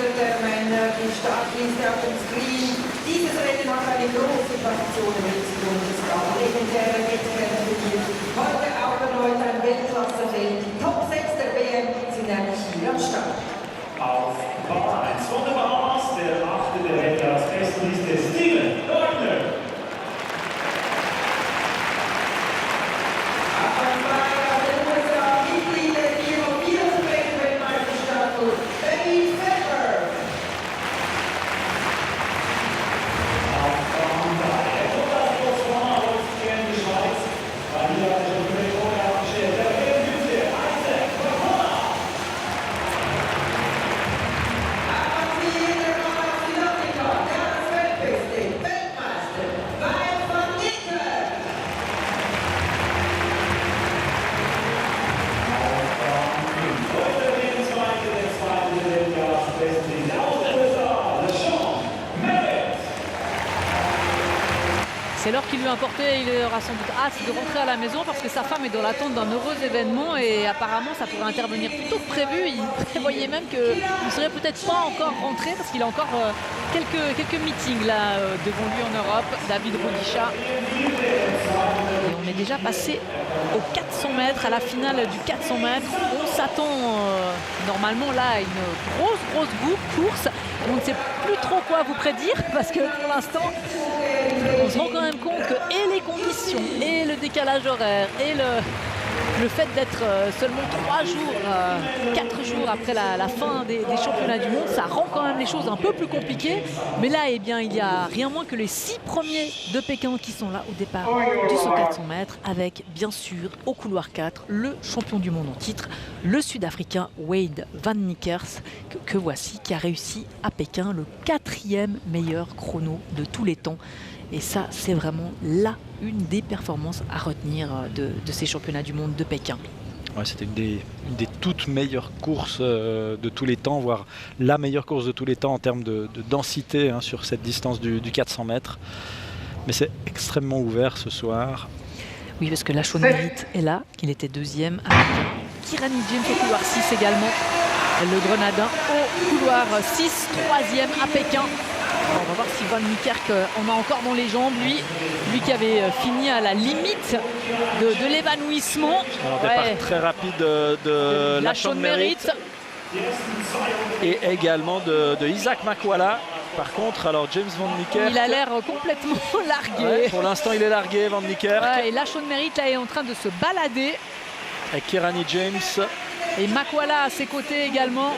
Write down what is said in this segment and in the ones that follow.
Wechsel der Männer, die Startliste auf dem Screen. Dieses Rennen hat eine große Tradition im Hintergrund. Es gab legendäre Wettkämpfe. Heute auch erneut ein Weltklassefeld. Die Top 6 der WM sind nämlich hier am Start. Auf Bahn 1 von der Bahamas, der 8. der Weltklasse-Bestenliste, Steven Gardner. C'est l'heure qui lui importait, il aura sans doute hâte de rentrer à la maison parce que sa femme est dans l'attente d'un heureux événement et apparemment ça pourrait intervenir plus tôt que prévu. Il prévoyait même qu'il ne serait peut-être pas encore rentré parce qu'il a encore quelques meetings là devant lui en Europe. David Rudisha. Et on est déjà passé aux 400 mètres, à la finale du 400 mètres. On s'attend normalement là à une grosse course. On ne sait plus trop quoi vous prédire parce que pour l'instant on se rend quand même compte que et les conditions et le décalage horaire et le fait d'être seulement 4 jours après la fin des championnats du monde, ça rend quand même les choses un peu plus compliquées. Mais là, eh bien, il y a rien moins que les 6 premiers de Pékin qui sont là au départ du saut 400 mètres avec, bien sûr, au couloir 4, le champion du monde en titre, le Sud-Africain Wayde van Niekerk, que voici, qui a réussi à Pékin le 4e meilleur chrono de tous les temps. Et ça, c'est vraiment une des performances à retenir de ces championnats du monde de Pékin. Ouais, c'était une des toutes meilleures courses de tous les temps, voire la meilleure course de tous les temps en termes de densité sur cette distance du 400 mètres. Mais c'est extrêmement ouvert ce soir. Oui, parce que Lashon Merritt est là, qu'il était 2e. Kirani James au couloir 6 également. Le Grenadin au couloir 6, 3e à Pékin. On va voir si Van Niekerk en a encore dans les jambes, lui qui avait fini à la limite de l'évanouissement. Départ très rapide de Lashon Merritt et également de Isaac Makwala. Par contre, alors James Van Niekerk, il a l'air complètement largué. Ouais, pour l'instant, il est largué, Van Niekerk. Ouais, et Lashon Merritt là est en train de se balader. Et Kirani James. Et Makwala à ses côtés également.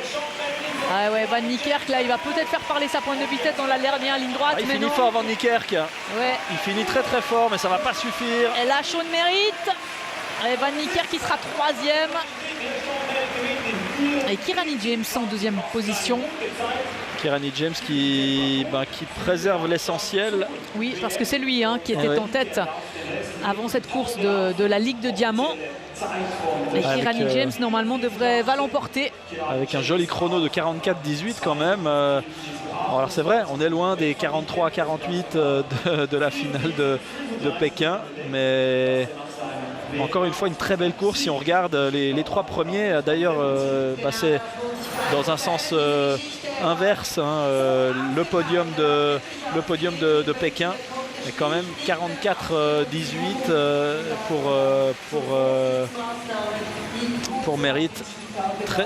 Ah ouais, Van Niekerk là, il va peut-être faire parler sa pointe de vitesse dans la dernière ligne droite. Il finit fort, Van Niekerk. Ouais. Il finit très fort, mais ça va pas suffire. Et là, Lashon Merritt. Et Van Niekerk qui sera 3e. Et Kirani James en 2e position. Kirani James qui préserve l'essentiel. Oui, parce que c'est lui qui était en tête avant cette course de la Ligue de Diamant. Et Kirani James normalement va l'emporter. Avec un joli chrono de 44-18 quand même. Alors c'est vrai, on est loin des 43-48 de la finale de Pékin. Mais encore une fois, une très belle course. Si on regarde les 3 premiers, d'ailleurs c'est dans un sens inverse, le podium de Pékin. Et quand même 44-18 pour Merritt.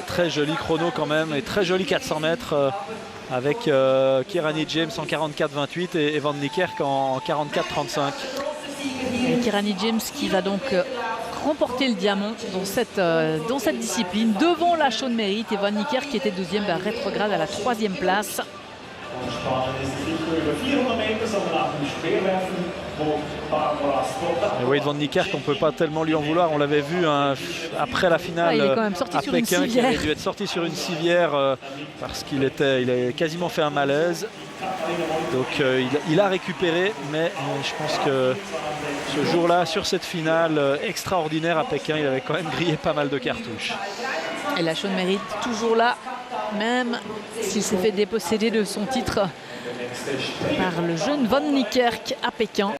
Très joli chrono quand même et très joli 400 mètres avec Kirani James en 44-28 et Van Niekerk en 44-35. Et Kirani James qui va donc remporter le diamant dans cette discipline devant Lashon Merritt et Van Niekerk qui était 2e rétrograde à la 3e place. Et Wayde Van Niekerk, on ne peut pas tellement lui en vouloir. On l'avait vu après la finale il est quand même sorti à sur Pékin, qui avait dû être sorti sur une civière parce qu'il a quasiment fait un malaise. Donc il a récupéré, mais je pense que ce jour-là, sur cette finale extraordinaire à Pékin, il avait quand même grillé pas mal de cartouches. Et Lashon Merritt toujours là, même s'il s'est fait déposséder de son titre par le jeune Van Niekerk à Pékin.